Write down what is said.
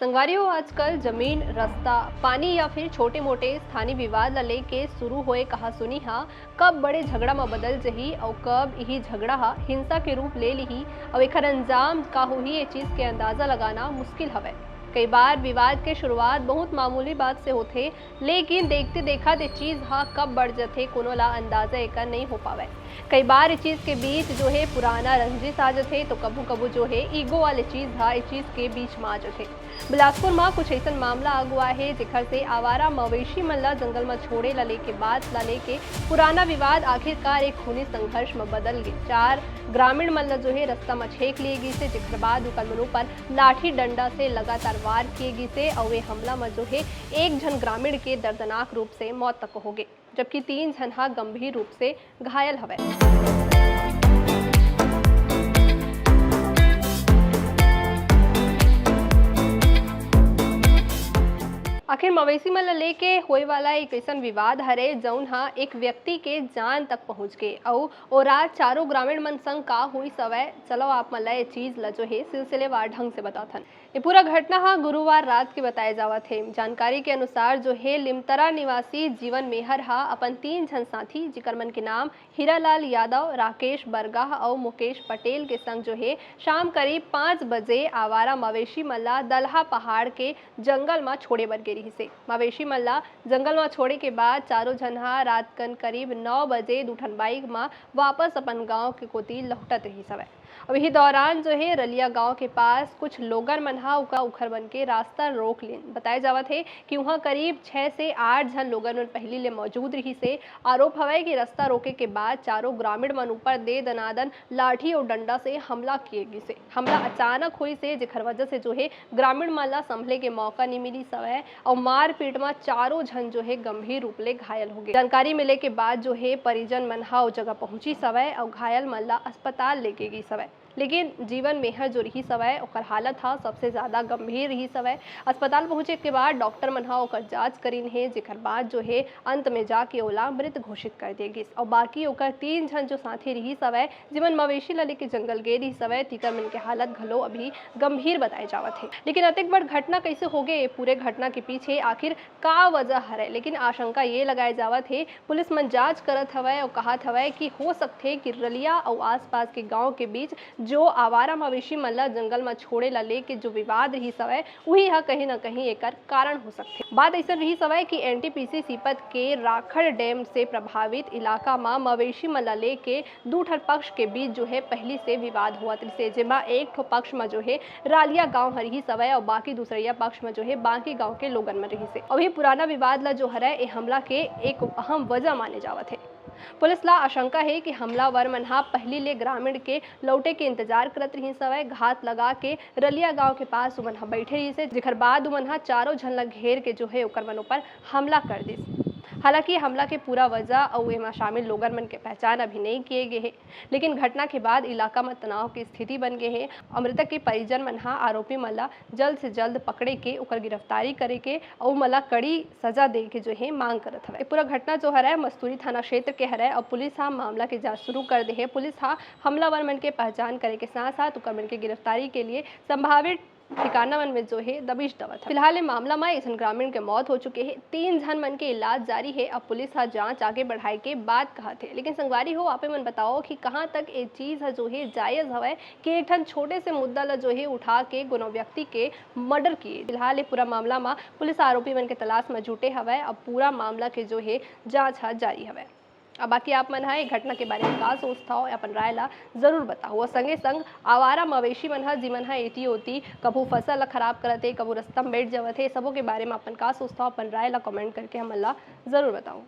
संगवारियों आजकल जमीन, रास्ता, पानी या फिर छोटे मोटे स्थानीय विवाद ला लेके शुरू होए कहा सुनी हा कब बड़े झगड़ा में बदल जही और कब यही झगड़ा हा हिंसा के रूप ले ली और एकर अंजाम का होही ये चीज के अंदाजा लगाना मुश्किल हवे। कई बार विवाद के शुरुआत बहुत मामूली बात से होते, लेकिन देखते देखा ये चीज हा कब बढ़ जाते कोनो ला अंदाजा एकर नहीं हो पावे। कई बार इस चीज के बीच जो है पुराना रंजिश आ जाते तो कबू कबू जो है ईगो वाले चीज हा इस चीज के बीच में आ जाते। बिलासपुर में कुछ ऐसा मामला अगुआ है जिखर से आवारा मवेशी मन ला जंगल में छोड़े ला लेके बात ला लेके पुराना विवाद आखिरकार एक खूनी संघर्ष में बदल गए। 4 ग्रामीण मन ला जो है रास्ता में छेक लिए गई से, जिखर बाद उनकर पर लाठी डंडा से लगातार वार किए गई से और वे हमला में जो है एक जन ग्रामीण के दर्दनाक रूप से मौत तक हो गई, जबकि 3 जन हा गंभीर रूप से घायल हवे। आखिर मवेशी मन ला लेके होए वाला एक ऐसा विवाद हरे जौन हा एक व्यक्ति के जान तक पहुंच गए और रात चारों ग्रामीण मन संग का हुई सवय। चलो आप मन ला ये चीज ला जो है सिलसिलेवार ढंग से बताथन। ये पूरा घटना हा गुरुवार रात के बताए जावत है। जानकारी के अनुसार जो है लिमतरा निवासी जीवन मेहर हा अपन 3 जन साथी जिकर मन के नाम हीरालाल यादव, राकेश बरगाह और मुकेश पटेल के संग जो है शाम करीब 5 बजे आवारा मवेशी मल्ला दलहा पहाड़ के जंगल में छोड़े बर गे से। मवेशी मल्ला जंगल में छोड़े के बाद चारों जन हा रात कन करीब 9 बजे दूठन बाइक में वापस अपन गांव के कोती लौटत रही सवय। अब यही दौरान जो है रलिया गांव के पास कुछ लोगन मन हा उखर बन के रास्ता रोक लेन। बताया जावत है कि वहां करीब 6 से 8 जन लोगन मन पहली ले मौजूद रही से। आरोप हवे कि रास्ता रोके के बाद चारों ग्रामीण मन ऊपर दे दनादन लाठी और डंडा से हमला किए गए से। हमला अचानक हुई से जिखर वजह से जो है ग्रामीण मन ला संभले के मौका नहीं मिली सवय और मारपीट में चारों जन जो है गंभीर रूप ले घायल हो गए। जानकारी मिले के बाद जो है परिजन मन हा जगह पहुंची सवय और घायल मन ला अस्पताल लेके गई सवय। लेकिन जीवन मेहर जो रही सवय ओकर हालत हा सबसे ज्यादा गंभीर रही सवय। अस्पताल पहुंचे के बाद डॉक्टर मन हा ओकर जांच करीन है, जिखर बाद जो है अंत में जाके ओला मृत घोषित कर दिए गए और बाकी ओकर 3 जन जो साथी रही सवय जिमन मवेशी ला लेके जंगल गे रही सवय तीकर मन के हालत घलो अभी गंभीर बताए जावत है। लेकिन अतेक बड़ घटना कैसे हो गए, पूरे घटना के पीछे आखिर का वजह हरे, लेकिन आशंका ये लगाए जावत है पुलिस मन जांच करत हवय और कहत हवय कि हो सकथे कि रलिया और आसपास के गांव के बीच जो आवारा मवेशी मन ला जंगल में छोड़े ला लेके जो विवाद रही सवय वही हा कहीं ना कहीं एकर कारण हो सकते। बात ऐसा रही सवय कि एनटीपीसी सीपत के राखड़ डैम से प्रभावित इलाका में मवेशी मन ला लेके दूठर पक्ष के बीच जो है पहली से विवाद हुआ से, जेमा एक ठो पक्ष में जो है रालिया गांव हरही सवय और बाकी दूसरिया पक्ष में जो है बाकी गांव के लोगन में रही से। अभी पुराना विवाद ला जो हरे ए हमला के एक अहम वजह माने जावत है। पुलिस ला आशंका है कि हमलावर मन हा पहली ले ग्रामीण के लौटे के इंतजार करत रही सवय। घात लगा के रलिया गांव के पास उमन हा बैठे रही से, जिखर बाद उमन हा चारों झन ला घेर के जो है ओकर मन पर हमला कर दिस। हालांकि हमला के पूरा वजह और एमा शामिल लोगन मन के पहचान अभी नहीं किए गए हैं, लेकिन घटना के बाद इलाका में तनाव की स्थिति बन गए है। मृतक के परिजन मन हा आरोपी मन ला जल्द से जल्द पकड़े के ओकर गिरफ्तारी करे के और मला कड़ी सजा दे के जो है मांग करत हवे। पूरा घटना जो हरे मस्तूरी थाना क्षेत्र के हरे और पुलिस हा मामला के जांच शुरू कर दे है। पुलिस हा हमलावर मन के पहचान करे के साथ साथ ओकर मन के गिरफ्तारी के लिए संभावित ठिकाना मन में जो है दबिश दवत। फिलहाल मामला में इस ग्रामीण के मौत हो चुके हैं, 3 जन मन के इलाज जारी है। अब पुलिस हा जांच आगे बढ़ाए के बाद कहा थे। लेकिन संगवारी हो आपे मन बताओ कि कहां तक ये चीज है जो है जायज हवे कि एक ठन छोटे से मुद्दा ला जो है उठा के कोनो व्यक्ति के मर्डर किए। फिलहाल पूरा मामला में पुलिस आरोपी मन के तलाश में जुटे हवे। अब पूरा मामला के जो है जांच हा जारी हवे। अब बाकी आप मन है घटना के बारे में का सोचता हो अपन राय ला जरूर बताओ। और संगे संग आवारा मवेशी मन हा जिमन हा एती होती कभू फसल ला खराब करते कभू रास्ता में बैठ जावत है, सबों के बारे में अपन का सोचता हो अपन राय ला कमेंट करके हमन ला जरूर बताओ।